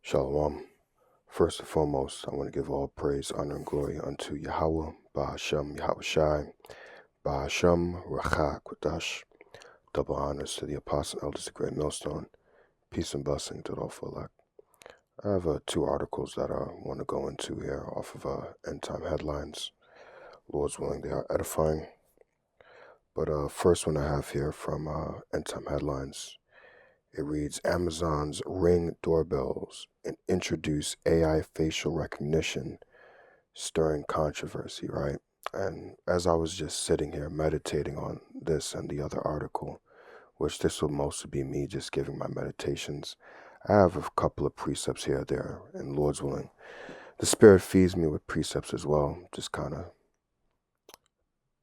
Shalom. First and foremost, I want to give all praise, honor, and glory unto Yahweh, Bahashem, Yahweh Shai, Bahashem, Rachah, Kodash. Double honors to the apostle elders of Great Millstone. Peace and blessing to all for elect. I have two articles that I want to go into here off of end time headlines. Lord's willing, they are edifying. But first one I have here from end time headlines. It reads, Amazon's Ring doorbells and introduce AI facial recognition, stirring controversy, right? And as I was just sitting here meditating on this and the other article, which this will mostly be me just giving my meditations, I have a couple of precepts here or there, and Lord's willing, the Spirit feeds me with precepts as well, just kind of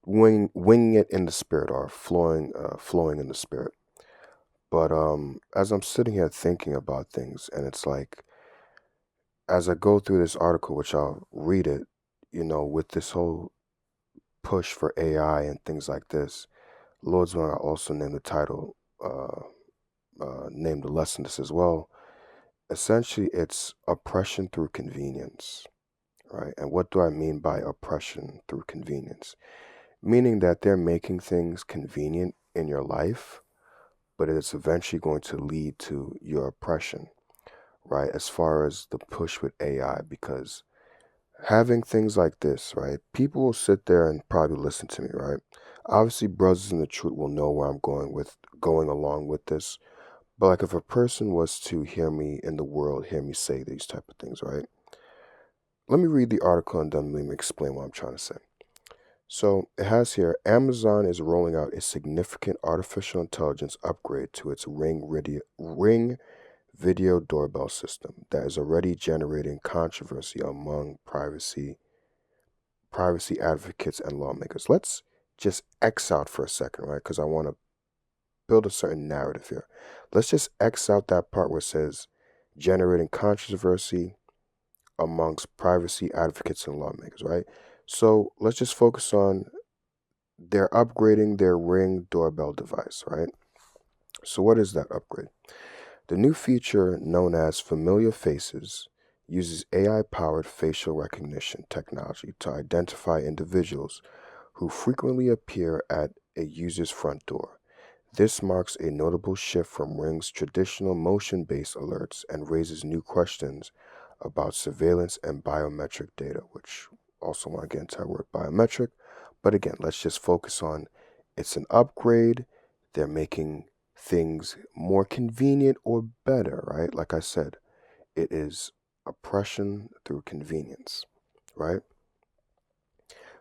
winging it in the Spirit or flowing in the Spirit. But as I'm sitting here thinking about things, and it's like, as I go through this article, which I'll read it, with this whole push for AI and things like this, Lord's willing, I also name the title, name the lesson this as well. Essentially, it's oppression through convenience, right? And what do I mean by oppression through convenience? Meaning that they're making things convenient in your life, but it's eventually going to lead to your oppression, right? As far as the push with AI, because having things like this, right? People will sit there and probably listen to me, right? Obviously, brothers in the truth will know where I'm going along with this. But like if a person was to hear me in the world, hear me say these type of things, right? Let me read the article and then let me explain what I'm trying to say. So it has here, Amazon is rolling out a significant artificial intelligence upgrade to its Ring video doorbell system that is already generating controversy among privacy advocates and lawmakers. Let's just X out for a second, right? Because I want to build a certain narrative here. Let's just X out that part where it says generating controversy amongst privacy advocates and lawmakers, right? So let's just focus on they're upgrading their Ring doorbell device, right? So what is that upgrade? The new feature known as Familiar Faces uses AI-powered facial recognition technology to identify individuals who frequently appear at a user's front door. This marks a notable shift from Ring's traditional motion-based alerts and raises new questions about surveillance and biometric data, which also want to get into our word biometric. But again, let's just focus on it's an upgrade. They're making things more convenient or better, right? Like I said, it is oppression through convenience, right?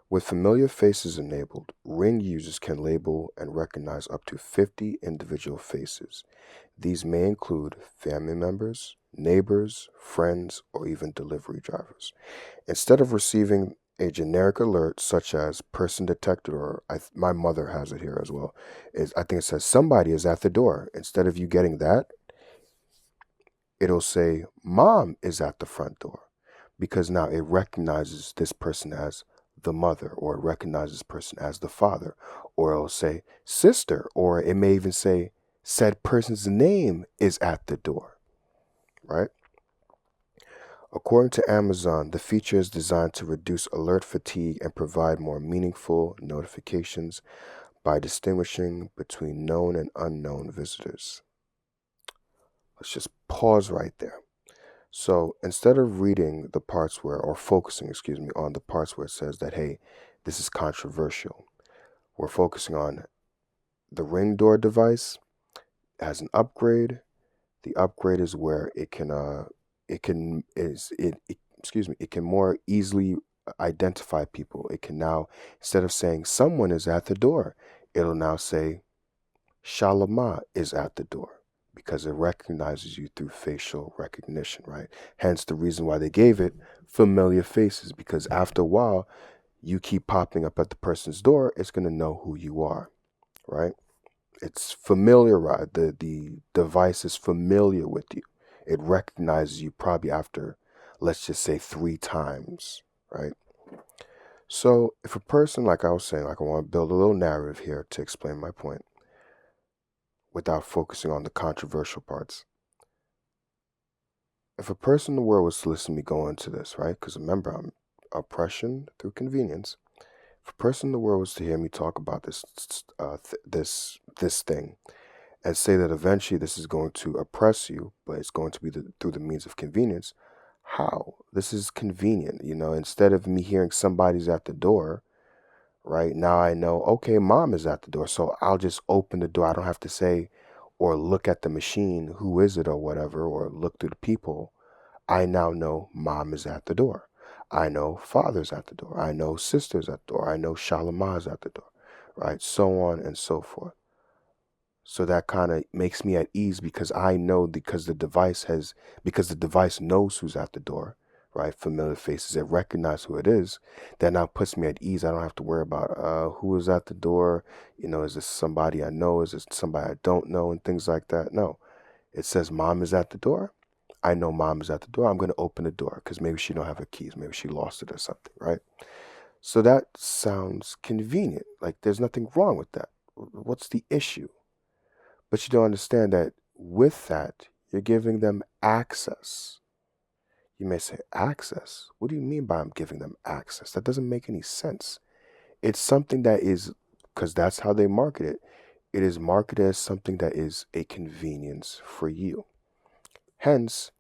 With familiar faces enabled, Ring users can label and recognize up to 50 individual faces. These may include family members, neighbors, friends, or even delivery drivers. Instead of receiving a generic alert such as person detected, or my mother has it here as well, I think it says somebody is at the door. Instead of you getting that, it'll say mom is at the front door, because now it recognizes this person as the mother, or it recognizes this person as the father, or it'll say sister, or it may even say said person's name is at the door, right? According to Amazon, the feature is designed to reduce alert fatigue and provide more meaningful notifications by distinguishing between known and unknown visitors. Let's just pause right there. So instead of reading the parts where, or focusing, on the parts where it says that, hey, this is controversial, we're focusing on the Ring door device has an upgrade. The upgrade is where it can more easily identify people. It can now, instead of saying someone is at the door, it'll now say Shalama is at the door, because it recognizes you through facial recognition, right? Hence the reason why they gave it familiar faces, because after a while, you keep popping up at the person's door, it's going to know who you are, right? It's familiar, right? The device is familiar with you. It recognizes you probably after, let's just say, 3 times, right? So if a person, like I was saying, like I want to build a little narrative here to explain my point without focusing on the controversial parts. if a person in the world was to listen to me go into this, right? Because remember, I'm oppression through convenience. If a person in the world was to hear me talk about this thing and say that eventually this is going to oppress you, but it's going to be through the means of convenience, how? This is convenient, instead of me hearing somebody's at the door, right? Now I know, okay, mom is at the door, so I'll just open the door. I don't have to say or look at the machine, who is it or whatever, or look through the people. I now know mom is at the door. I know father's at the door. I know sister's at the door. I know Shalimah's at the door, right? So on and so forth. So that kind of makes me at ease because I know because the device knows who's at the door, right? Familiar faces, it recognizes who it is. That now puts me at ease. I don't have to worry about who is at the door. Is this somebody I know? Is this somebody I don't know? And things like that. No, it says mom is at the door. I know mom is at the door. I'm going to open the door because maybe she don't have her keys. Maybe she lost it or something, right? So that sounds convenient. Like there's nothing wrong with that. What's the issue? But you don't understand that with that, you're giving them access. You may say, access? What do you mean by I'm giving them access? That doesn't make any sense. It's something that is, because that's how they market it. It is marketed as something that is a convenience for you. Hence,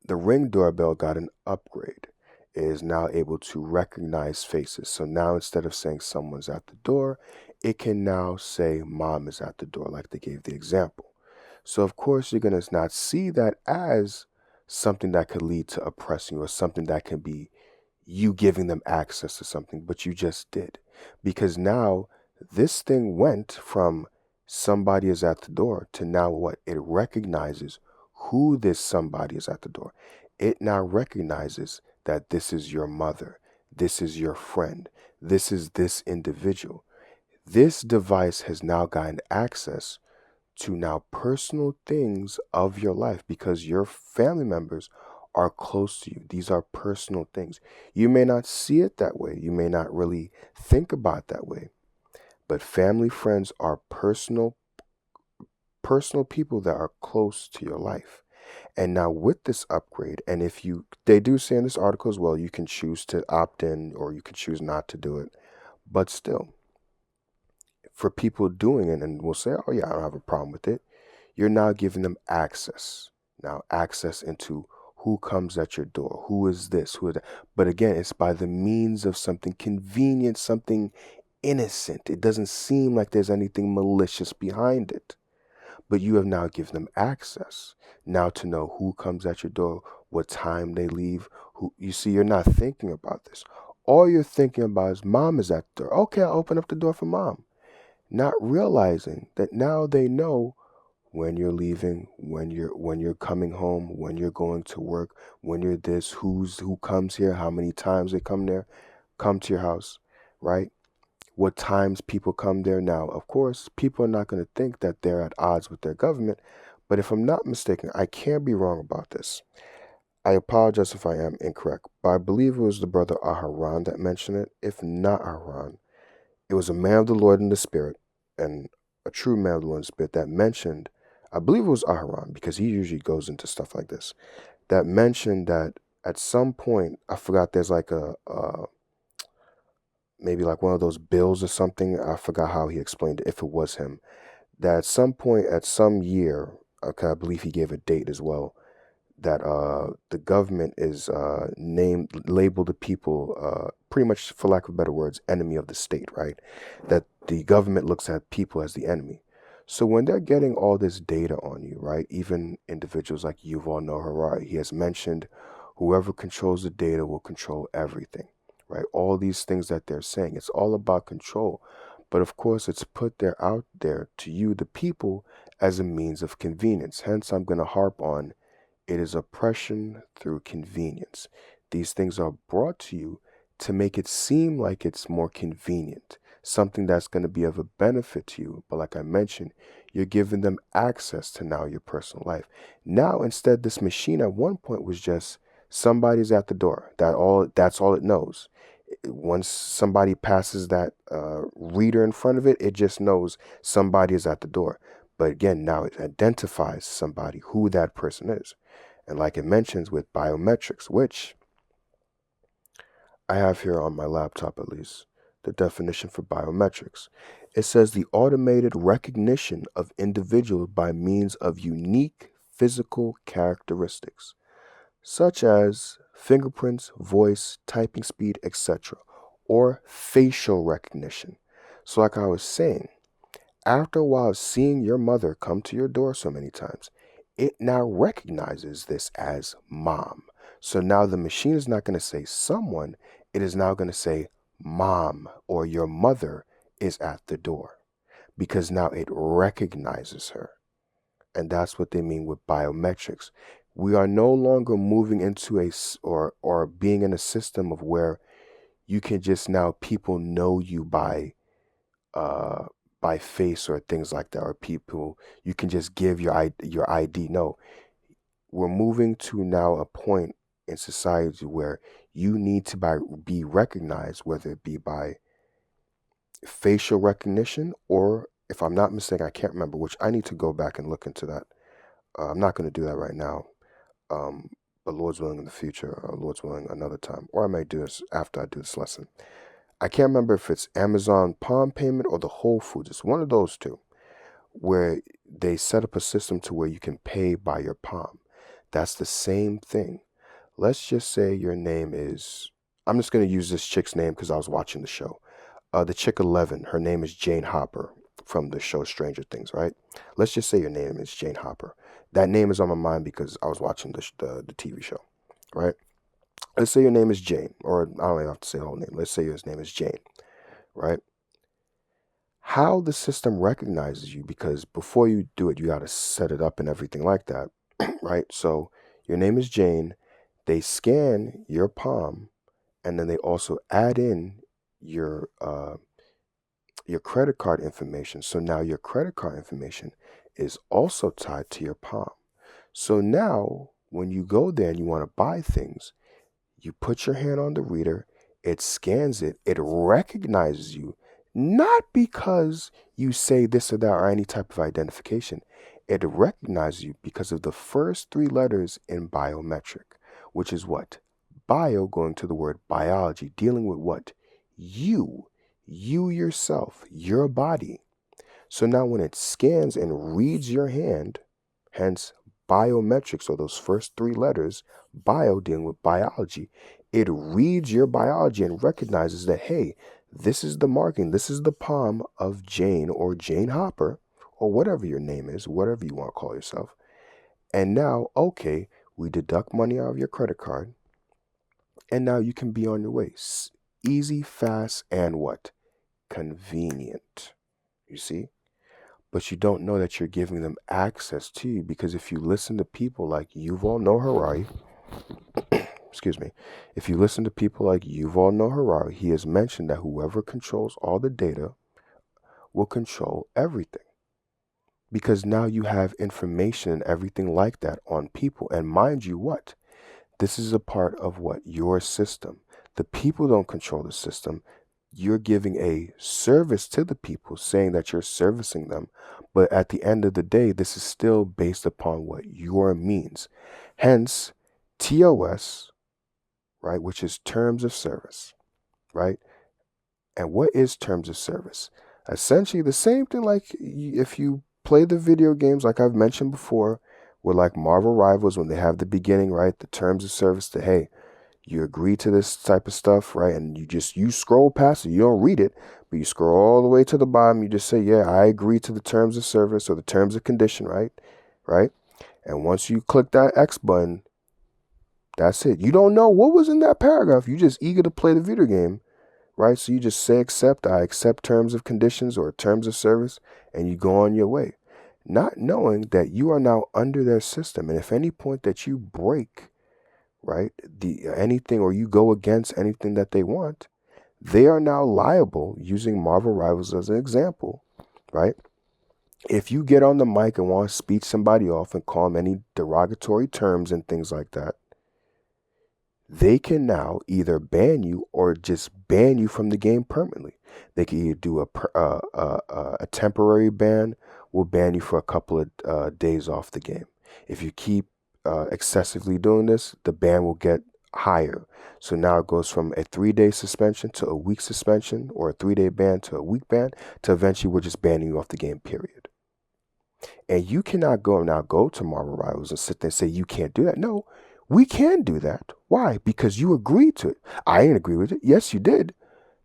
the Ring doorbell got an upgrade. It is now able to recognize faces. So now instead of saying someone's at the door, it can now say mom is at the door, like they gave the example. So of course you're going to not see that as something that could lead to oppressing you or something that can be you giving them access to something, but you just did. Because now this thing went from somebody is at the door to now what? It recognizes who this somebody is at the door. It now recognizes that this is your mother, this is your friend, this is this individual. This device has now gotten access to now personal things of your life because your family members are close to you. These are personal things. You may not see it that way. You may not really think about it that way. But family, friends are personal people that are close to your life. And now with this upgrade, and they do say in this article as well, you can choose to opt in or you can choose not to do it. But still, for people doing it and will say, oh yeah, I don't have a problem with it. You're now giving them access. Now access into who comes at your door, who is this, who is that. But again, it's by the means of something convenient, something innocent. It doesn't seem like there's anything malicious behind it. But you have now given them access now to know who comes at your door, what time they leave. You see, you're not thinking about this. All you're thinking about is mom is at the door. Okay, I'll open up the door for mom. Not realizing that now they know when you're leaving, when you're coming home, when you're going to work, when you're this, who comes here, how many times they come to your house, right? What times people come there. Now, of course, people are not going to think that they're at odds with their government, but if I'm not mistaken, I can't be wrong about this. I apologize if I am incorrect, but I believe it was the brother Aharon that mentioned it. If not Aharon, it was a man of the Lord in the Spirit, and a true man of the Lord in the Spirit that mentioned, I believe it was Aharon, because he usually goes into stuff like this, that mentioned that at some point, I forgot, there's like maybe like one of those bills or something. I forgot how he explained it, if it was him, that at some point, at some year, okay, I believe he gave a date as well, that the government is labeled the people, pretty much, for lack of better words, enemy of the state, right? That the government looks at people as the enemy. So when they're getting all this data on you, right? Even individuals like Yuval Noah Harari, he has mentioned whoever controls the data will control everything, right? All these things that they're saying, it's all about control. But of course, it's put there out there to you, the people, as a means of convenience. Hence, I'm going to harp on it is oppression through convenience. These things are brought to you to make it seem like it's more convenient, something that's going to be of a benefit to you. But like I mentioned, you're giving them access to now your personal life. Now, instead, this machine at one point was just somebody's at the door. That's all it knows. Once somebody passes that reader in front of it, it just knows somebody is at the door. But again, now it identifies somebody, who that person is. And like it mentions with biometrics, which I have here on my laptop at least, the definition for biometrics. It says the automated recognition of individuals by means of unique physical characteristics, such as fingerprints, voice, typing speed, etc., or facial recognition. So, like I was saying, after a while of seeing your mother come to your door so many times, it now recognizes this as mom. So now the machine is not going to say someone, it is now going to say mom or your mother is at the door because now it recognizes her. And that's what they mean with biometrics. We are no longer moving into or being in a system of where you can just now people know you uh by face or things like that, or people you can just give your ID. No, we're moving to now a point in society where you need to be recognized, whether it be by facial recognition or, if I'm not mistaken, I can't remember, which I need to go back and look into that. I'm not going to do that right now. Um, but Lord's willing in the future, or Lord's willing another time, or I may do this after I do this lesson. I can't remember if it's Amazon Palm Payment or the Whole Foods. It's one of those two where they set up a system to where you can pay by your palm. That's the same thing. Let's just say your name is, I'm just going to use this chick's name because I was watching the show. The chick 11, her name is Jane Hopper from the show Stranger Things, right? Let's just say your name is Jane Hopper. That name is on my mind because I was watching the TV show, right? Let's say your name is Jane, or I don't even have to say the whole name. Let's say your name is Jane, right? How the system recognizes you, because before you do it, you got to set it up and everything like that, right? So your name is Jane. They scan your palm, and then they also add in your credit card information. So now your credit card information is also tied to your palm. So now when you go there and you want to buy things, you put your hand on the reader, it scans it, it recognizes you, not because you say this or that or any type of identification. It recognizes you because of the first three letters in biometric, which is what? Bio going to the word biology, dealing with what? You yourself, your body. So now when it scans and reads your hand, hence biometrics, or those first three letters, bio dealing with biology, it reads your biology and recognizes that, hey, this is the marking, this is the palm of Jane or Jane Hopper, or whatever your name is, whatever you want to call yourself. And now, okay, we deduct money out of your credit card, and now you can be on your way. Easy, fast, and what? Convenient. You see? But you don't know that you're giving them access to you, because if you listen to people like Yuval Noah Harari, excuse me, if you listen to people like Yuval Noah Harari, he has mentioned that whoever controls all the data will control everything. Because now you have information and everything like that on people. And mind you what? This is a part of what? Your system. The people don't control the system. You're giving a service to the people, saying that you're servicing them. But at the end of the day, this is still based upon what? Your means. Hence, TOS, right, which is terms of service, right? And what is terms of service? Essentially the same thing like if you play the video games, like I've mentioned before, with like Marvel Rivals, when they have the beginning, right, the terms of service to, hey, you agree to this type of stuff, right? And you scroll past it. You don't read it, but you scroll all the way to the bottom. You just say, yeah, I agree to the terms of service or the terms of condition, right? Right? And once you click that X button, that's it. You don't know what was in that paragraph. You're just eager to play the video game, right? So you just say accept. I accept terms of conditions or terms of service, and you go on your way, not knowing that you are now under their system. And if any point that you break, right, anything, or you go against anything that they want, they are now liable, using Marvel Rivals as an example, right? If you get on the mic and want to speech somebody off and call them any derogatory terms and things like that, they can now either ban you or just ban you from the game permanently. They can either do a temporary ban, will ban you for a couple of days off the game. If you keep excessively doing this, the ban will get higher. So now it goes from a 3-day suspension to a week suspension, or a 3-day ban to a week ban, to eventually we're just banning you off the game, period. And you cannot go to Marvel Rivals and sit there and say you can't do that. No, we can do that. Why? Because you agreed to it. I didn't agree with it. Yes, you did.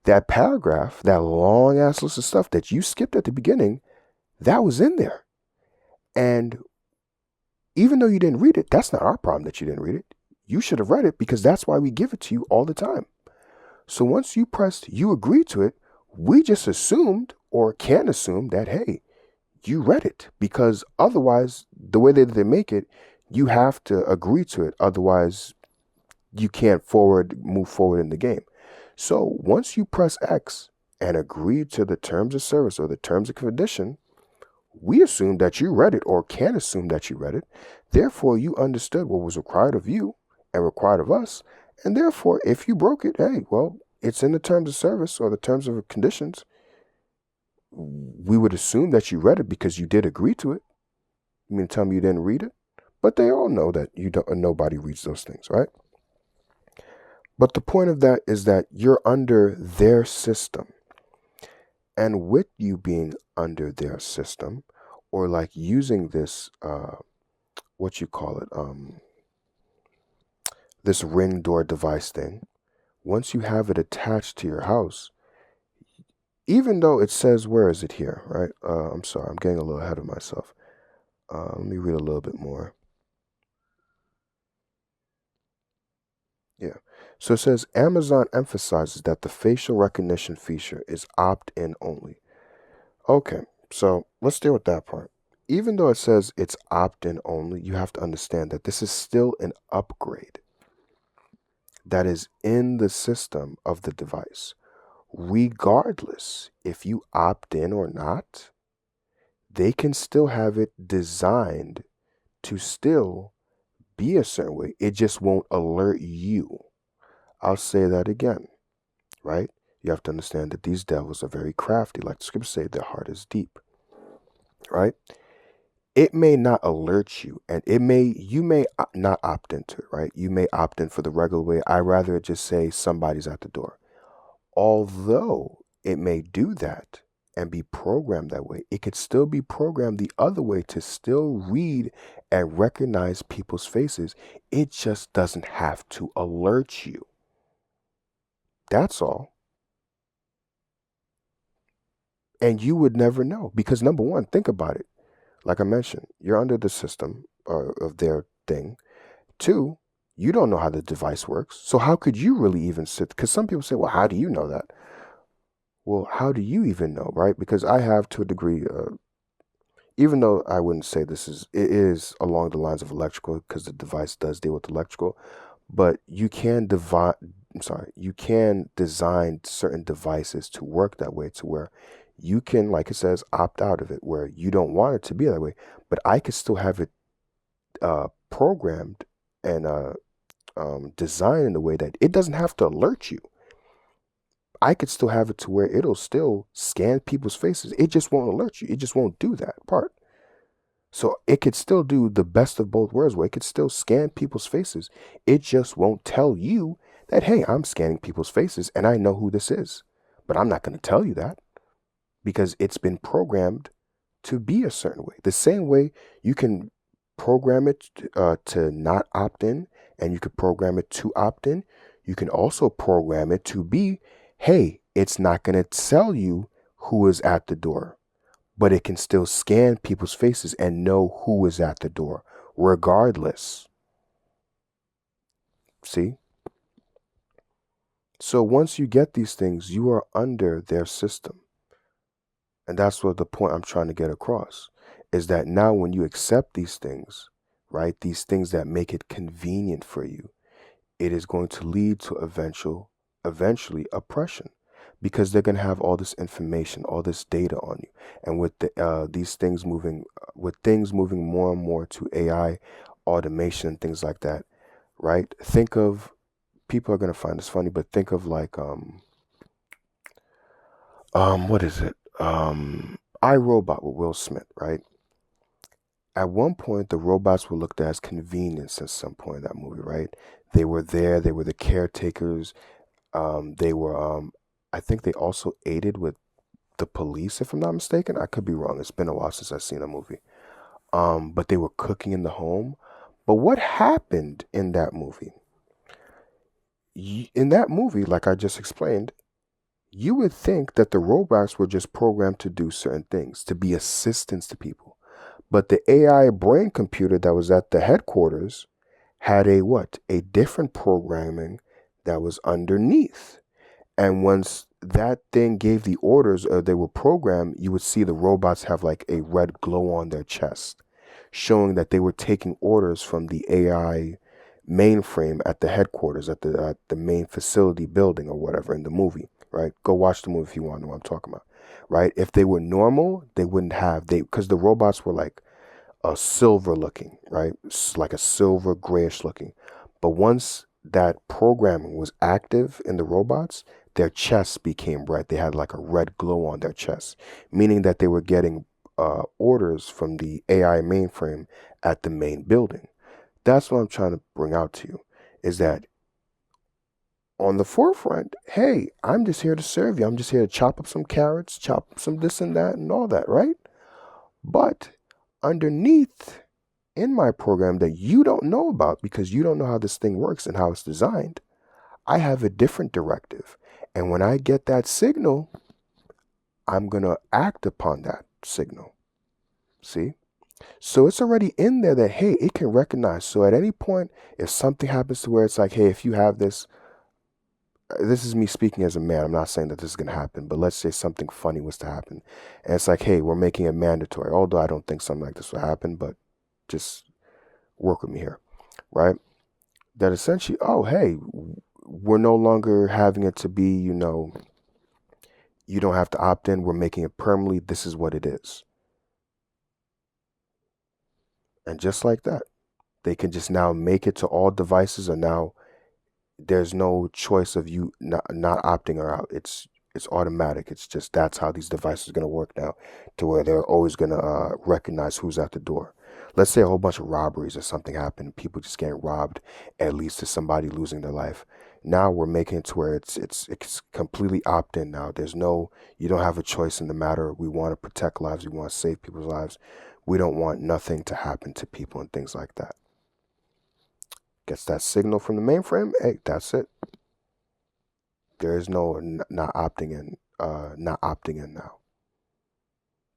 That paragraph, that long ass list of stuff that you skipped at the beginning, that was in there. And even though you didn't read it, that's not our problem that you didn't read it. You should have read it, because that's why we give it to you all the time. So once you pressed, you agreed to it, we just assumed, or can assume, that, hey, you read it, because otherwise, the way that they make it, you have to agree to it. Otherwise, you can't move forward in the game. So once you press X and agree to the terms of service or the terms of condition, we assume that you read it, or can assume that you read it. Therefore, you understood what was required of you and required of us. And therefore, if you broke it, hey, well, it's in the terms of service or the terms of conditions. We would assume that you read it because you did agree to it. You mean to tell me you didn't read it? But they all know that nobody reads those things, right? But the point of that is that you're under their system. And with you being under their system, or like using this, what you call it, this Ring door device thing, once you have it attached to your house, even though it says, where is it here, right? I'm sorry, I'm getting a little ahead of myself. Let me read a little bit more. Yeah. So it says, Amazon emphasizes that the facial recognition feature is opt-in only. Okay, so let's deal with that part. Even though it says it's opt-in only, you have to understand that this is still an upgrade that is in the system of the device. Regardless if you opt in or not, they can still have it designed to still be a certain way. It just won't alert you. I'll say that again, right? You have to understand that these devils are very crafty. Like the scriptures say, their heart is deep, right? It may not alert you, and you may not opt into it, right? You may opt in for the regular way. I rather just say somebody's at the door. Although it may do that and be programmed that way, it could still be programmed the other way to still read and recognize people's faces. It just doesn't have to alert you. That's all. And you would never know, because number one, think about it. Like I mentioned, you're under the system of their thing. Two, you don't know how the device works. So how could you really even sit? Because some people say, well, how do you know that? Well, how do you even know, right? Because I have, to a degree, even though I wouldn't say it is along the lines of electrical, because the device does deal with electrical, but you can you can design certain devices to work that way, to where you can, like it says, opt out of it, where you don't want it to be that way, but I could still have it programmed and designed in a way that it doesn't have to alert you. I could still have it to where it'll still scan people's faces. It just won't alert you. It just won't do that part. So it could still do the best of both worlds, where it could still scan people's faces. It just won't tell you that, hey, I'm scanning people's faces and I know who this is. But I'm not going to tell you that, because it's been programmed to be a certain way. The same way you can program it to not opt in, and you could program it to opt in. You can also program it to be, hey, it's not going to tell you who is at the door, but it can still scan people's faces and know who is at the door regardless. See? So once you get these things, you are under their system. And that's what the point I'm trying to get across, is that now when you accept these things, right, these things that make it convenient for you, it is going to lead to eventually oppression, because they're going to have all this information, all this data on you. And with these things moving, with things moving more and more to AI, automation, and things like that, right? Think of, people are going to find this funny, but think of like, what is it? iRobot with Will Smith, right? at one point, the robots were looked at as convenience at some point in that movie, right? They were there, they were the caretakers. They were, I think they also aided with the police, if I'm not mistaken. I could be wrong. It's been a while since I've seen a movie. But they were cooking in the home. But what happened in that movie? In that movie, like I just explained, you would think that the robots were just programmed to do certain things, to be assistants to people. But the AI brain computer that was at the headquarters had a what? A different programming that was underneath. And once that thing gave the orders or they were programmed, you would see the robots have like a red glow on their chest, showing that they were taking orders from the AI mainframe at the headquarters, at the main facility building or whatever in the movie, right? Go watch the movie if you want to know what I'm talking about, right? If they were normal, they wouldn't have, because the robots were like a silver looking, right? Like a silver grayish looking. But once that programming was active in the robots, their chests became red. They had like a red glow on their chests, meaning that they were getting orders from the AI mainframe at the main building. That's what I'm trying to bring out to you, is that on the forefront, hey, I'm just here to serve you. I'm just here to chop up some carrots, chop up some this and that and all that, right? But underneath in my program that you don't know about because you don't know how this thing works and how it's designed, I have a different directive. And when I get that signal, I'm going to act upon that signal. See? So it's already in there that, hey, it can recognize. So at any point, if something happens to where it's like, hey, if you have this is me speaking as a man. I'm not saying that this is going to happen, but let's say something funny was to happen. And it's like, hey, we're making it mandatory. Although I don't think something like this will happen, but just work with me here, right? That essentially, oh, hey, we're no longer having it to be, you don't have to opt in. We're making it permanently. This is what it is. And just like that, they can just now make it to all devices, and now there's no choice of you not opting or out. It's automatic. It's just that's how these devices are going to work now, to where they're always going to recognize who's at the door. Let's say a whole bunch of robberies or something happen, people just getting robbed, at least to somebody losing their life. Now we're making it to where it's completely opt-in now. You don't have a choice in the matter. We want to protect lives. We want to save people's lives. We don't want nothing to happen to people and things like that. Gets that signal from the mainframe. Hey, that's it. There is no not opting in now.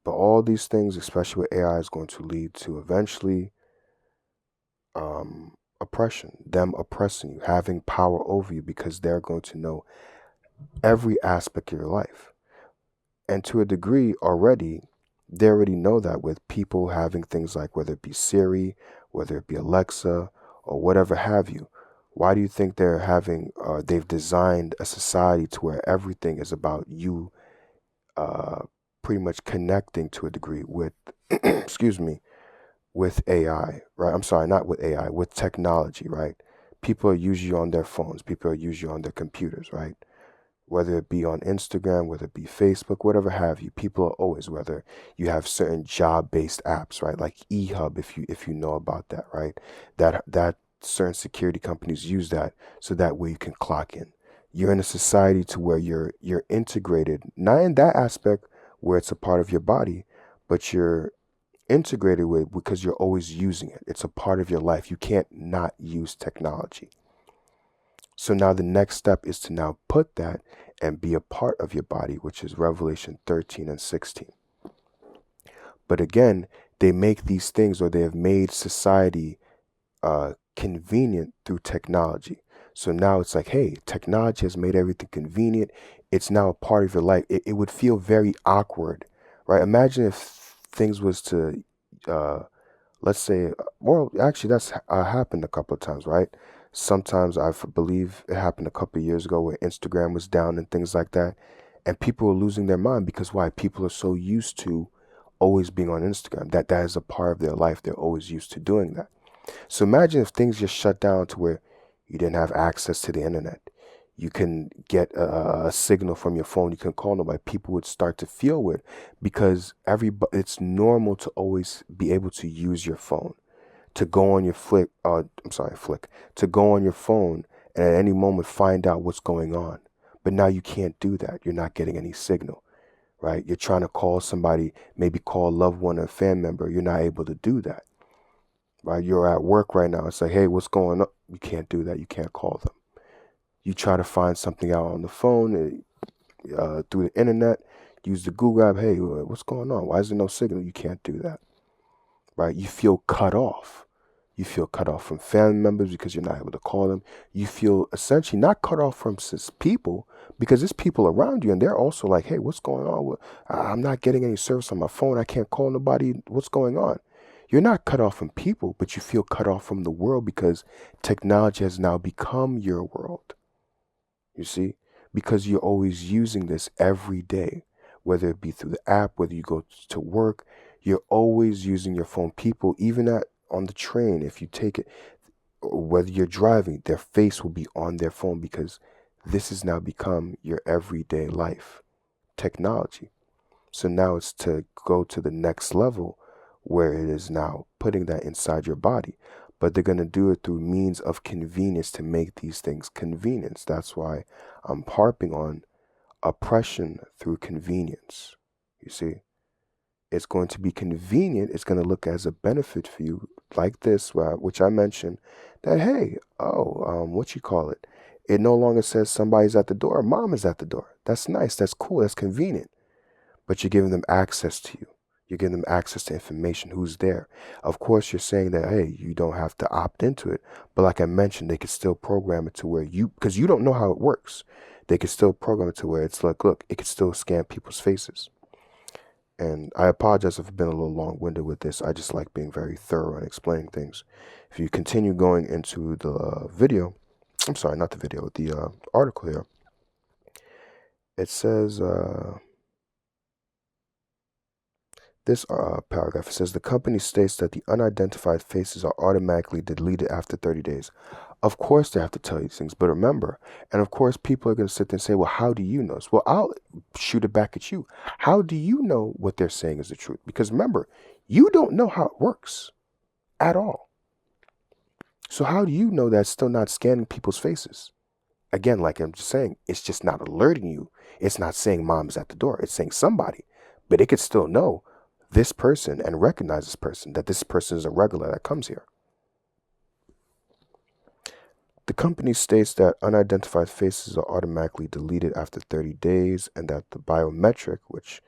But all these things, especially with AI, is going to lead to eventually oppression, them oppressing you, having power over you, because they're going to know every aspect of your life. And to a degree already, they already know that with people having things like, whether it be Siri, whether it be Alexa, or whatever have you. Why do you think they've designed a society to where everything is about you pretty much connecting to a degree with, excuse me, with AI, right? I'm sorry, not with AI, with technology, right? People are usually on their phones. People are usually on their computers, right? Whether it be on Instagram, whether it be Facebook, whatever have you, people are always, whether you have certain job-based apps, right? Like eHub, if you know about that, right? That certain security companies use that so that way you can clock in. You're in a society to where you're integrated, not in that aspect where it's a part of your body, but you're integrated with, because you're always using it. It's a part of your life. You can't not use technology. So now the next step is to now put that and be a part of your body, which is Revelation 13 and 16. But again, they make these things, or they have made society convenient through technology. So now it's like, hey, technology has made everything convenient. It's now a part of your life. It would feel very awkward, right? Imagine if things was to, let's say, well, actually that's happened a couple of times, right? Sometimes I believe it happened a couple of years ago where Instagram was down and things like that. And people were losing their mind because why? People are so used to always being on Instagram. That is a part of their life. They're always used to doing that. So imagine if things just shut down to where you didn't have access to the internet. You can get a signal from your phone. You can call nobody. People would start to feel weird because it's normal to always be able to use your phone, to go on your flick, to go on your phone and at any moment find out what's going on. But now you can't do that. You're not getting any signal, right? You're trying to call somebody, maybe call a loved one or a family member. You're not able to do that, right? You're at work right now. It's like, hey, what's going on? You can't do that. You can't call them. You try to find something out on the phone, through the internet, use the Google app. Hey, what's going on? Why is there no signal? You can't do that, right? You feel cut off. You feel cut off from family members because you're not able to call them. You feel essentially not cut off from people because there's people around you and they're also like, hey, what's going on? I'm not getting any service on my phone. I can't call nobody. What's going on? You're not cut off from people, but you feel cut off from the world because technology has now become your world. You see, because you're always using this every day, whether it be through the app, whether you go to work, you're always using your phone. People, even on the train, if you take it, whether you're driving, their face will be on their phone because this has now become your everyday life technology. So now it's to go to the next level where it is now putting that inside your body. But they're going to do it through means of convenience to make these things convenience. That's why I'm harping on oppression through convenience. You see, it's going to be convenient. It's going to look as a benefit for you like this, which I mentioned that, hey, what you call it? It no longer says somebody's at the door. Mom is at the door. That's nice. That's cool. That's convenient. But you're giving them access to you. You're giving them access to information, who's there. Of course, you're saying that, hey, you don't have to opt into it. But like I mentioned, they could still program it to where because you don't know how it works. They could still program it to where it's like, look, it could still scan people's faces. And I apologize if I've been a little long-winded with this. I just like being very thorough and explaining things. If you continue going into the video, I'm sorry, not the video, the article here, it says... This paragraph, it says the company states that the unidentified faces are automatically deleted after 30 days. Of course they have to tell you these things, but remember, and of course people are going to sit there and say, well, how do you know this? Well, I'll shoot it back at you. How do you know what they're saying is the truth? Because remember, you don't know how it works at all. So how do you know that it's still not scanning people's faces? Again, like I'm just saying, it's just not alerting you. It's not saying mom's at the door. It's saying somebody, but it could still know this person and recognize this person, that this person is a regular that comes here. The company states that unidentified faces are automatically deleted after 30 days and that the biometric, which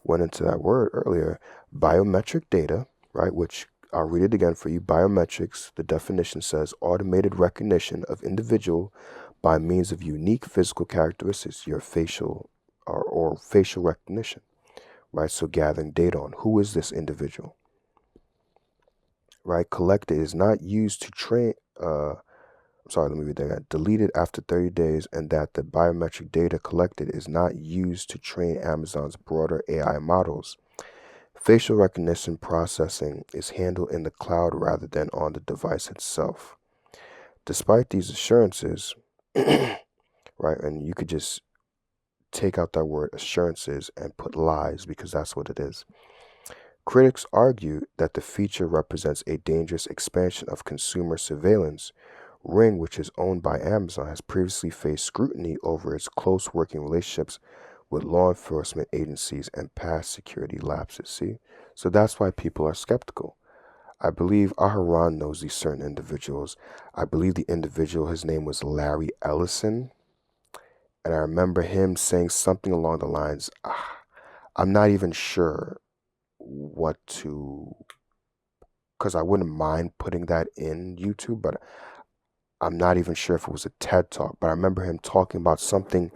went into that word earlier, biometric data, right, which I'll read it again for you. Biometrics, the definition says automated recognition of individual by means of unique physical characteristics, your facial or facial recognition. Right, so gathering data on who is this individual, right? Collected is not used to train, let me read that again. Deleted after 30 days, and that the biometric data collected is not used to train Amazon's broader AI models. Facial recognition processing is handled in the cloud rather than on the device itself. Despite these assurances, right, and you could just take out that word assurances and put lies because that's what it is. Critics argue that the feature represents a dangerous expansion of consumer surveillance. Ring, which is owned by Amazon, has previously faced scrutiny over its close working relationships with law enforcement agencies and past security lapses. See? So that's why people are skeptical. I believe Aharon knows these certain individuals. I believe the individual, his name was Larry Ellison. And I remember him saying something along the lines, I'm not even sure what to, because I wouldn't mind putting that in YouTube, but I'm not even sure if it was a TED Talk. But I remember him talking about something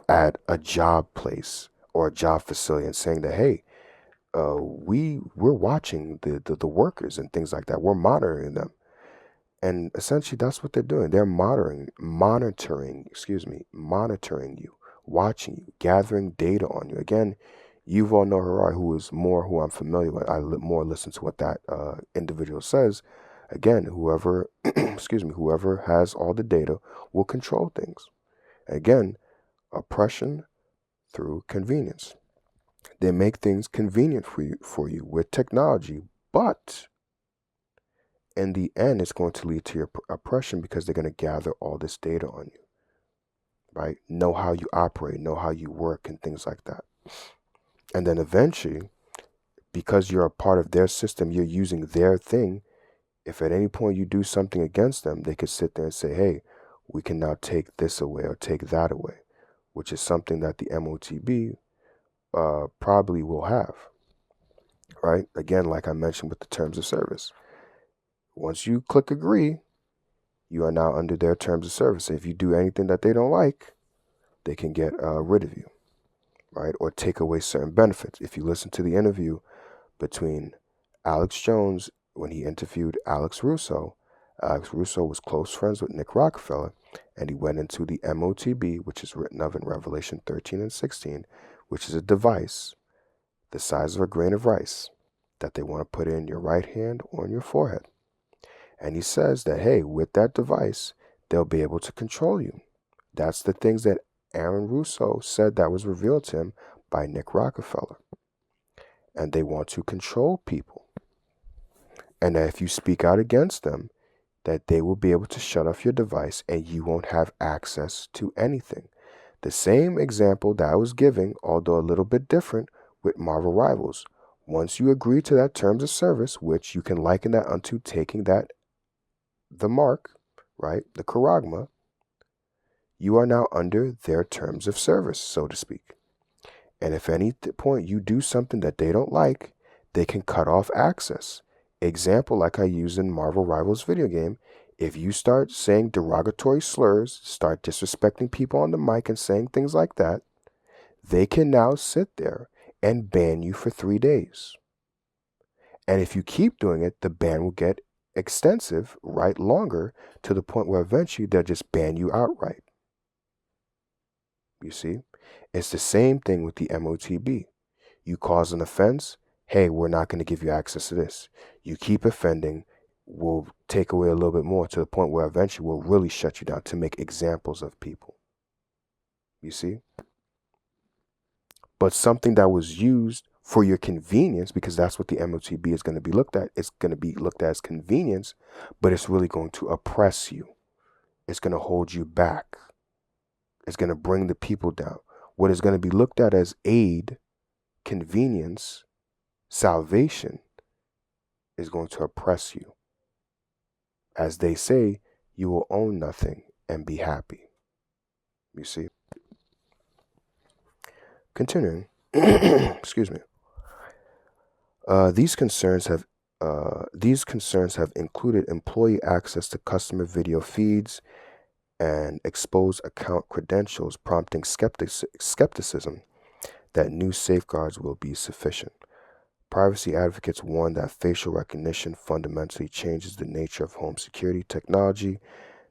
at a job place or a job facility and saying that, hey, we're watching the workers and things like that. We're monitoring them. And essentially, that's what they're doing. They're monitoring you, watching you, gathering data on you. Again, Yuval Noah Harari, who I'm familiar with. I more listen to what that individual says. Again, whoever, whoever has all the data will control things. Again, oppression through convenience. They make things convenient for you with technology, but in the end, it's going to lead to your oppression because they're going to gather all this data on you, right? Know how you operate, know how you work, and things like that. And then eventually, because you're a part of their system, you're using their thing. If at any point you do something against them, they could sit there and say, hey, we can now take this away or take that away, which is something that the MOTB probably will have, right? Again, like I mentioned with the terms of service. Once you click agree, you are now under their terms of service. If you do anything that they don't like, they can get rid of you, right? Or take away certain benefits. If you listen to the interview between Alex Jones when he interviewed Alex Russo was close friends with Nick Rockefeller, and he went into the MOTB, which is written of in Revelation 13 and 16, which is a device the size of a grain of rice that they want to put in your right hand or in your forehead. And he says that, hey, with that device, they'll be able to control you. That's the things that Aaron Russo said that was revealed to him by Nick Rockefeller. And they want to control people. And that if you speak out against them, that they will be able to shut off your device and you won't have access to anything. The same example that I was giving, although a little bit different, with Marvel Rivals. Once you agree to that terms of service, which you can liken that unto taking the mark, right, the charagma, you are now under their terms of service, so to speak. And if any point you do something that they don't like, they can cut off access. Example, like I use in Marvel Rivals video game, if you start saying derogatory slurs, start disrespecting people on the mic and saying things like that, they can now sit there and ban you for 3 days. And if you keep doing it, the ban will get extensive, right, longer, to the point where eventually they'll just ban you outright. You see? It's the same thing with the MOTB. You cause an offense, hey, we're not going to give you access to this. You keep offending, we'll take away a little bit more, to the point where eventually we'll really shut you down to make examples of people. You see? But something that was used for your convenience, because that's what the MOTB is going to be looked at. It's going to be looked at as convenience, but it's really going to oppress you. It's going to hold you back. It's going to bring the people down. What is going to be looked at as aid, convenience, salvation, is going to oppress you. As they say, you will own nothing and be happy. You see? Continuing, excuse me. These concerns have included employee access to customer video feeds and exposed account credentials, prompting skepticism that new safeguards will be sufficient. Privacy advocates warn that facial recognition fundamentally changes the nature of home security technology.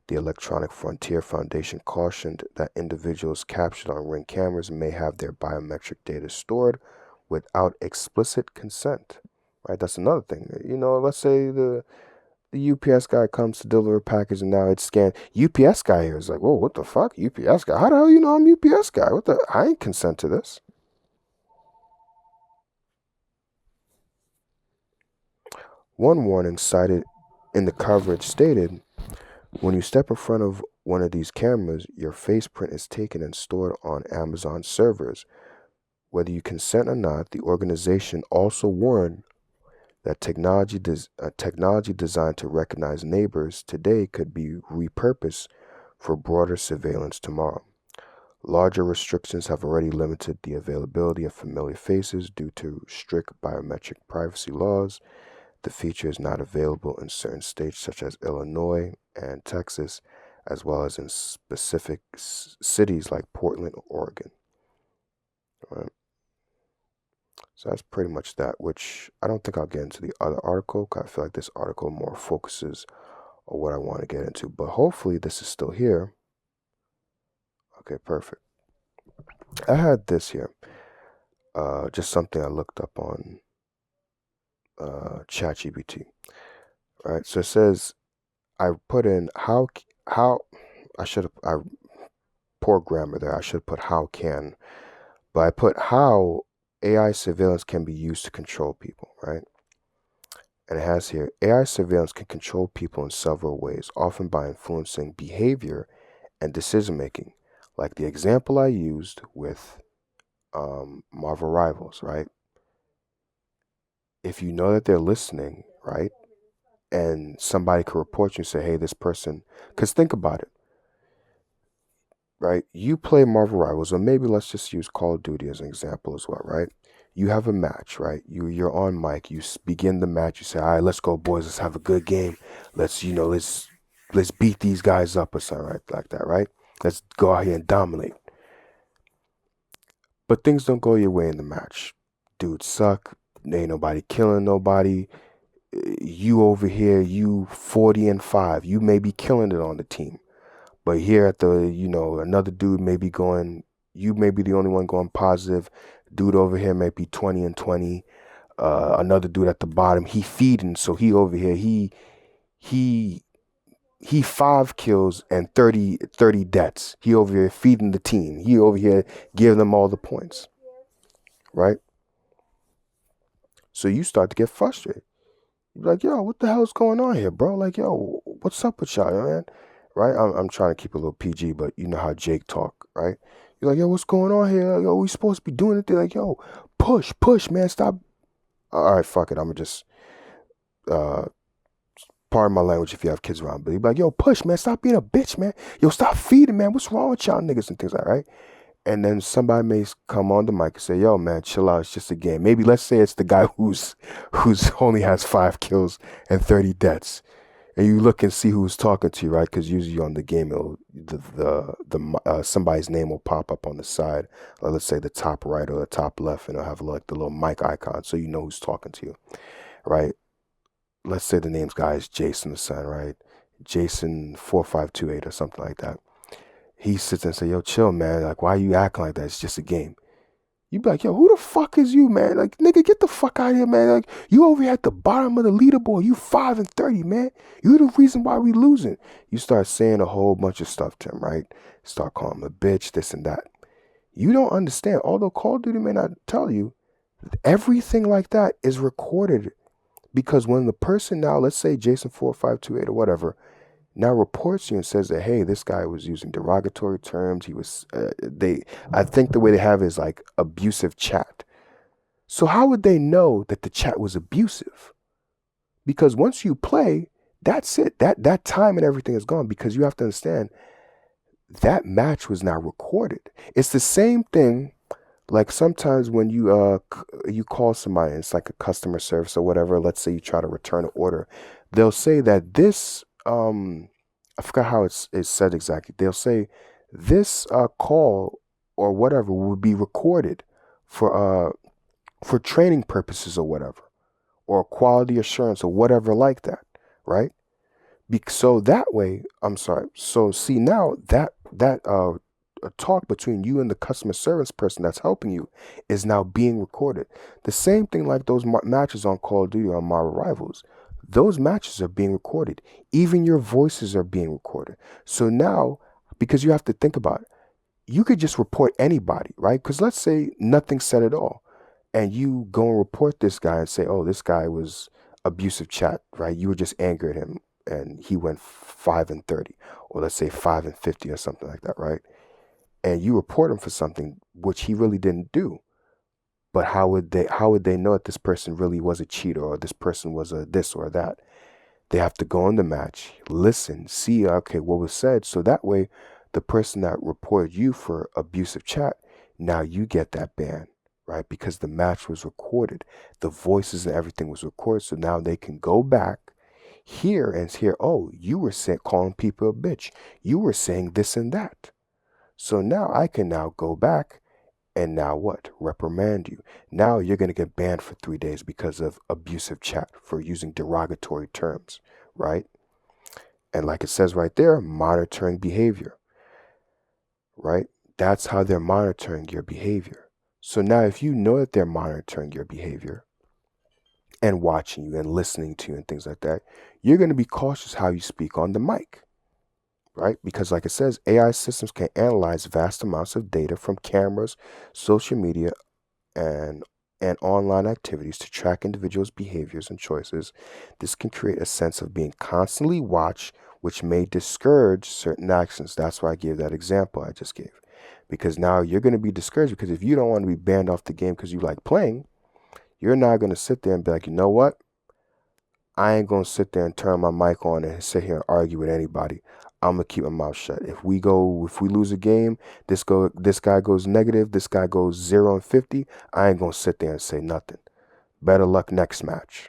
The Electronic Frontier Foundation cautioned that individuals captured on Ring cameras may have their biometric data stored without explicit consent. Right? That's another thing. You know, let's say the UPS guy comes to deliver a package and now it's scanned. UPS guy here is like, whoa, what the fuck? UPS guy? How the hell you know I'm UPS guy? I ain't consent to this. One warning cited in the coverage stated, when you step in front of one of these cameras, your face print is taken and stored on Amazon servers. Whether you consent or not, the organization also warned that technology designed to recognize neighbors today could be repurposed for broader surveillance tomorrow. Larger restrictions have already limited the availability of familiar faces due to strict biometric privacy laws. The feature is not available in certain states such as Illinois and Texas, as well as in specific cities like Portland, Oregon. All right. So that's pretty much that, which I don't think I'll get into the other article, because I feel like this article more focuses on what I want to get into. But hopefully this is still here. Okay, perfect. I had this here. Just something I looked up on ChatGPT. All right, so it says, I put in how I poor grammar there. I should put how can, but I put how AI surveillance can be used to control people, right? And it has here, AI surveillance can control people in several ways, often by influencing behavior and decision making, like the example I used with Marvel Rivals, right? If you know that they're listening, right, and somebody could report you and say, hey, this person, because think about it, right? You play Marvel Rivals, or maybe let's just use Call of Duty as an example as well, right? You have a match, right? You're on mic. You begin the match. You say, "All right, let's go, boys. Let's have a good game. Let's let's beat these guys up or something like that, right? Let's go out here and dominate." But things don't go your way in the match. Dudes suck. Ain't nobody killing nobody. You over here, you 40-5. You may be killing it on the team. But here at the, another dude may be going, you may be the only one going positive. Dude over here may be 20-20. Another dude at the bottom, he feeding, so he over here, he 5 kills and 30 deaths. He over here feeding the team. He over here giving them all the points. Right? So you start to get frustrated. You're like, yo, what the hell's going on here, bro? Like, yo, what's up with y'all, man? Right? I'm trying to keep it a little PG, but you know how Jake talk, right? You're like, yo, what's going on here? Yo, we supposed to be doing it. They're like, yo, push, man, stop. All right, fuck it. I'm gonna just pardon my language if you have kids around, but you're like, yo, push, man, stop being a bitch, man. Yo, stop feeding, man. What's wrong with y'all niggas and things like that, right? And then somebody may come on the mic and say, yo, man, chill out. It's just a game. Maybe let's say it's the guy who's only has 5 kills and 30 deaths. And you look and see who's talking to you, right? Because usually on the game, somebody's name will pop up on the side. Or let's say the top right or the top left, and it'll have like the little mic icon, so you know who's talking to you, right? Let's say the name's guy is Jason the Sun, right? Jason 4528 or something like that. He sits and say, yo, chill, man. Like, why are you acting like that? It's just a game. You be like, yo, who the fuck is you, man? Like, nigga, get the fuck out of here, man. Like, you over here at the bottom of the leaderboard. You 5-30, man. You the reason why we losing. You start saying a whole bunch of stuff to him, right? Start calling him a bitch, this and that. You don't understand. Although Call of Duty may not tell you, everything like that is recorded. Because when the person now, let's say Jason4528 or whatever, now reports you and says that, hey, this guy was using derogatory terms. He was, I think the way they have it is like abusive chat. So how would they know that the chat was abusive? Because once you play, that's it. That time and everything is gone, because you have to understand that match was now recorded. It's the same thing. Like sometimes when you call somebody, it's like a customer service or whatever. Let's say you try to return an order. They'll say that this, I forgot how it's said exactly. They'll say this call or whatever will be recorded for training purposes or whatever, or quality assurance or whatever like that, right? So that way, I'm sorry. So see now that a talk between you and the customer service person that's helping you is now being recorded. The same thing like those matches on Call of Duty on Marvel Rivals. Those matches are being recorded. Even your voices are being recorded. So now, because you have to think about it, you could just report anybody, right? Because let's say nothing said at all, and you go and report this guy and say, oh, this guy was abusive chat, right? You were just angry at him and he went 5-30, or let's say 5-50 or something like that, right? And you report him for something which he really didn't do. But how would they know that this person really was a cheater, or this person was a this or that? They have to go on the match, listen, see, okay, what was said. So that way, the person that reported you for abusive chat, now you get that ban, right? Because the match was recorded. The voices and everything was recorded. So now they can go back here and hear, oh, you were calling people a bitch. You were saying this and that. So now I can now go back and now what? Reprimand you. Now you're going to get banned for 3 days because of abusive chat, for using derogatory terms, right? And like it says right there, monitoring behavior, right? That's how they're monitoring your behavior. So now if you know that they're monitoring your behavior and watching you and listening to you and things like that, you're going to be cautious how you speak on the mic, right? Because like it says, AI systems can analyze vast amounts of data from cameras, social media, and and online activities to track individuals' behaviors and choices. This can create a sense of being constantly watched, which may discourage certain actions. That's why I gave that example I just gave. Because now you're going to be discouraged because if you don't want to be banned off the game because you like playing, you're not going to sit there and be like, you know what? I ain't gonna sit there and turn my mic on and sit here and argue with anybody. I'm gonna keep my mouth shut. If we lose a game, this guy goes negative, this guy goes 0-50. I ain't gonna sit there and say nothing. Better luck next match.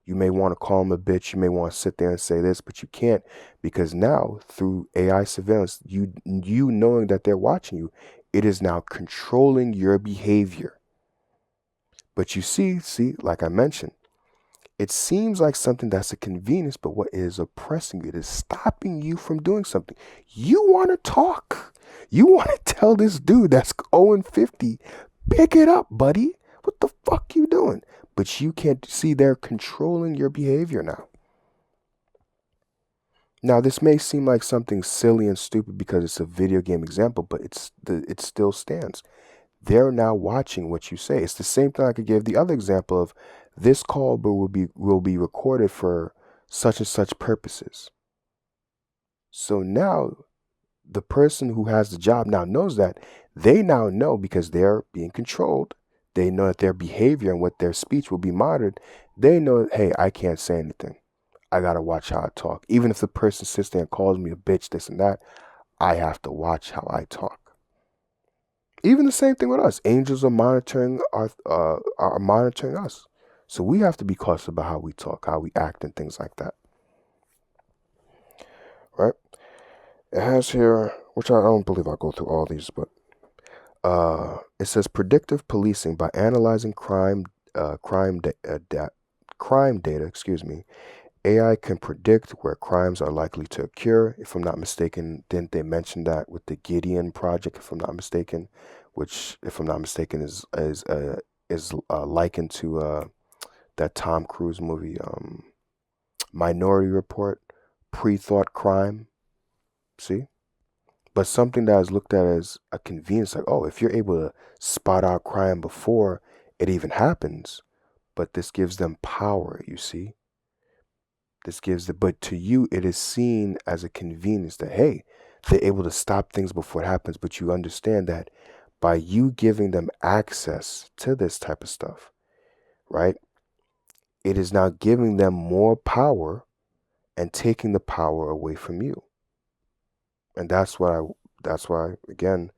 You may want to call him a bitch. You may want to sit there and say this, but you can't because now through AI surveillance, you knowing that they're watching you, it is now controlling your behavior. But you see, like I mentioned. It seems like something that's a convenience, but what is oppressing you, it is stopping you from doing something. You want to talk. You want to tell this dude that's 0-50, pick it up, buddy. What the fuck you doing? But you can't see they're controlling your behavior now. Now, this may seem like something silly and stupid because it's a video game example, but it still stands. They're now watching what you say. It's the same thing I could give the other example of this call will be recorded for such and such purposes. So now the person who has the job now knows that. They now know because they're being controlled. They know that their behavior and what their speech will be monitored. They know, hey, I can't say anything. I got to watch how I talk. Even if the person sits there and calls me a bitch, this and that, I have to watch how I talk. Even the same thing with us. Angels are monitoring us. So we have to be cautious about how we talk, how we act, and things like that. Right? It has here, which I don't believe I'll go through all these, but it says predictive policing by analyzing crime data. AI can predict where crimes are likely to occur. If I'm not mistaken, didn't they mention that with the Gideon project? If I'm not mistaken, which, if I'm not mistaken, is likened to that Tom Cruise movie, Minority Report, pre-thought crime. See, but something that is looked at as a convenience, like, oh, if you're able to spot out crime before it even happens, but this gives them power. You see. But to you, it is seen as a convenience that, hey, they're able to stop things before it happens. But you understand that by you giving them access to this type of stuff, right, it is now giving them more power and taking the power away from you. And that's why, again,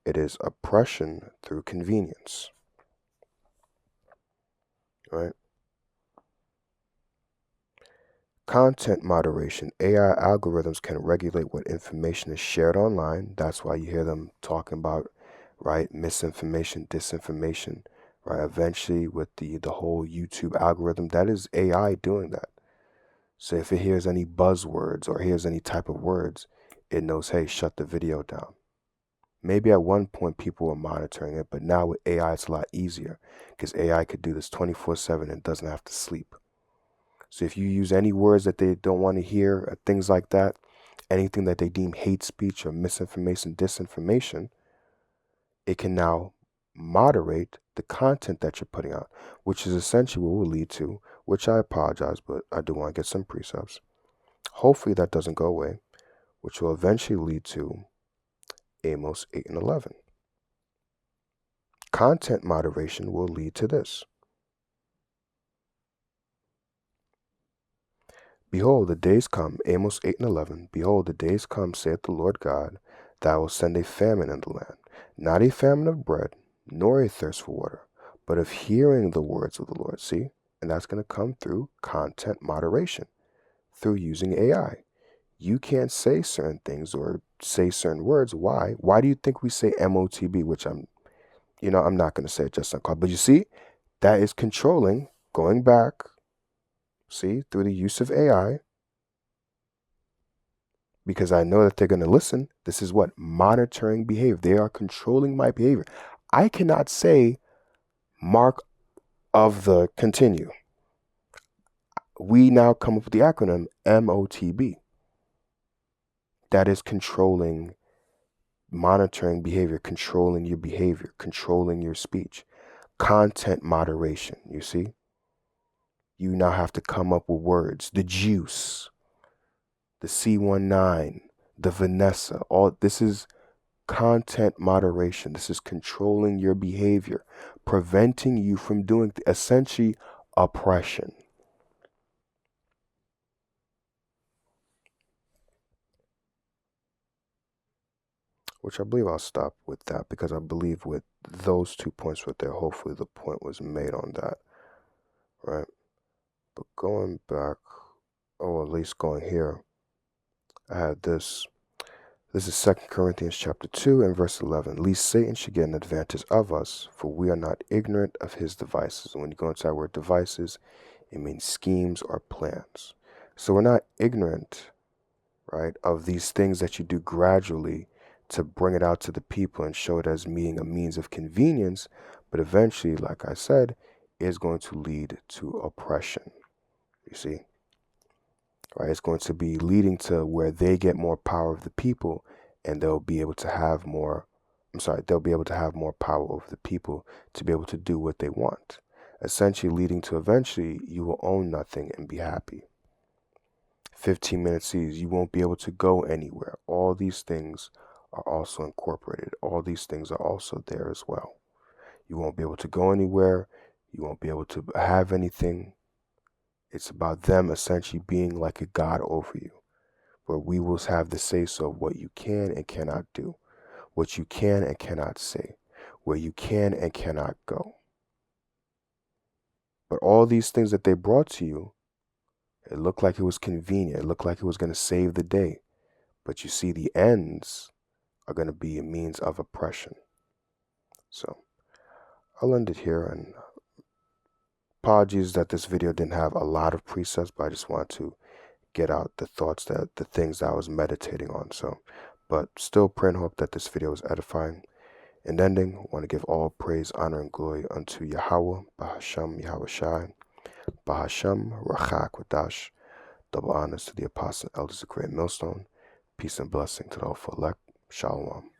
it is oppression through convenience, right? Content moderation. AI algorithms can regulate what information is shared online. That's why you hear them talking about, right, misinformation, disinformation, right? Eventually with the whole YouTube algorithm, that is AI doing that. So if it hears any buzzwords or hears any type of words, it knows, hey, shut the video down. Maybe at one point people were monitoring it, but now with AI, it's a lot easier because AI could do this 24/7 and doesn't have to sleep. So if you use any words that they don't want to hear, or things like that, anything that they deem hate speech or misinformation, disinformation, it can now moderate the content that you're putting out, which is essentially what will lead to, which I apologize, but I do want to get some precepts. Hopefully that doesn't go away, which will eventually lead to Amos 8:11. Content moderation will lead to this. Behold, the days come, Amos 8:11. Behold, the days come, saith the Lord God, that I will send a famine in the land, not a famine of bread, nor a thirst for water, but of hearing the words of the Lord. See? And that's going to come through content moderation, through using AI. You can't say certain things or say certain words. Why? Why do you think we say MOTB, which I'm not going to say it just on call. But you see, that is controlling, going back, see, through the use of AI, because I know that they're going to listen. This is what? Monitoring behavior. They are controlling my behavior. I cannot say mark of the continue. We now come up with the acronym MOTB. that is controlling, monitoring behavior, controlling your behavior, controlling your speech. Content moderation, you see? You now have to come up with words. The juice, the C19, the Vanessa, all this is content moderation. This is controlling your behavior, preventing you from doing essentially oppression. Which I believe I'll stop with that, because I believe with those 2 points right there, hopefully the point was made on that, right? But going back, or at least going here, I had this. This is 2 Corinthians chapter 2 and verse 11. Lest Satan should get an advantage of us, for we are not ignorant of his devices. And when you go into that word devices, it means schemes or plans. So we're not ignorant, right, of these things that you do gradually to bring it out to the people and show it as being a means of convenience, but eventually, like I said, is going to lead to oppression. You see? Right? It's going to be leading to where they get more power of the people, and they'll be able to have more, they'll be able to have more power over the people to be able to do what they want. Essentially leading to eventually you will own nothing and be happy. 15-minute seeds, you won't be able to go anywhere. All these things are also incorporated. All these things are also there as well. You won't be able to go anywhere. You won't be able to have anything. It's about them essentially being like a God over you, where we will have the say-so of what you can and cannot do, what you can and cannot say, where you can and cannot go. But all these things that they brought to you, it looked like it was convenient. It looked like it was going to save the day. But you see, the ends are going to be a means of oppression. So I'll end it here, and apologies that this video didn't have a lot of precepts, but I just want to get out the thoughts, that the things that I was meditating on. So, but still pray and hope that this video was edifying. In ending, I want to give all praise, honor, and glory unto Yahweh, Bahasham Yahweh Shai, Bahasham Rachak Wadash. Double honors to the apostle and elders of Great Millstone. Peace and blessing to the all for elect. Shalom.